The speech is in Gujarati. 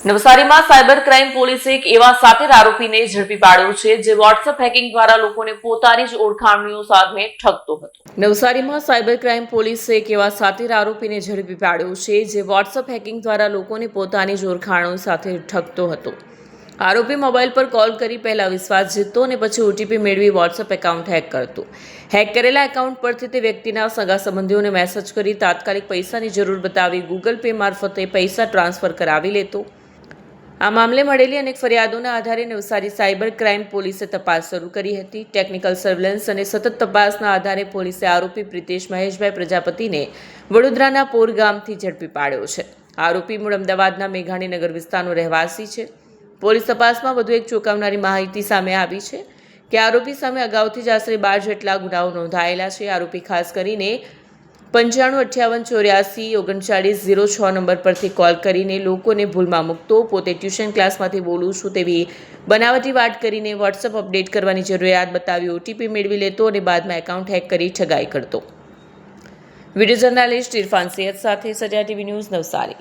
નવસારીમાં સાયબર ક્રાઇમ પોલીસે એક એવા સાતીર આરોપીને ઝડપી પાડ્યો છે જે વોટ્સએપ હેકિંગ દ્વારા લોકોને પોતાની જ ઓળખાણો સાથે ઠગતો હતો। નવસારીમાં સાયબર ક્રાઇમ પોલીસે એક એવા સાતીર આરોપીને ઝડપી પાડ્યો છે જે વોટ્સએપ હેકિંગ દ્વારા લોકોને પોતાની જ ઓળખાણો સાથે ઠગતો હતો। આરોપી મોબાઈલ પર કોલ કરી પહેલા વિશ્વાસ જીતતો અને પછી ઓટીપી મેળવી વોટ્સએપ એકાઉન્ટ હેક કરતો। હેક કરેલા એકાઉન્ટ પરથી તે વ્યક્તિના સગા સંબંધીઓને મેસેજ કરી તાત્કાલિક પૈસાની જરૂર બતાવી ગૂગલ પે મારફતે પૈસા ટ્રાન્સફર કરાવી લેતો। આ મામલે મળેલી અનેક ફરિયાદોના આધારે નવસારી સાયબર ક્રાઇમ પોલીસે તપાસ શરૂ કરી હતી। ટેકનિકલ સર્વેલન્સ અને સતત તપાસના આધારે પોલીસે આરોપી પ્રિતેશ મહેશભાઈ પ્રજાપતિને વડોદરાના પોર ગામથી ઝડપી પાડ્યો છે। આરોપી મૂળ અમદાવાદના મેઘાણીનગર વિસ્તારનો રહેવાસી છે। પોલીસ તપાસમાં વધુ એક ચોંકાવનારી માહિતી સામે આવી છે કે આરોપી સામે અગાઉથી જ આશરે 12 જેટલા ગુનાઓ નોંધાયેલા છે। આરોપી ખાસ કરીને 9558843906 નંબર પરથી કોલ કરીને લોકોને ભૂલમાં મૂકતો, પોતે ટ્યુશન ક્લાસમાંથી બોલું છું તેવી બનાવટી વાત કરીને વોટ્સએપ અપડેટ કરવાની જરૂરિયાત બતાવી ઓટીપી મેળવી લેતો અને બાદમાં એકાઉન્ટ હેક કરી ઠગાઈ કરતો। વિડીયો જર્નાલિસ્ટ ઇરફાન સૈયદ સાથે સજા ટીવી ન્યૂઝ નવસારી।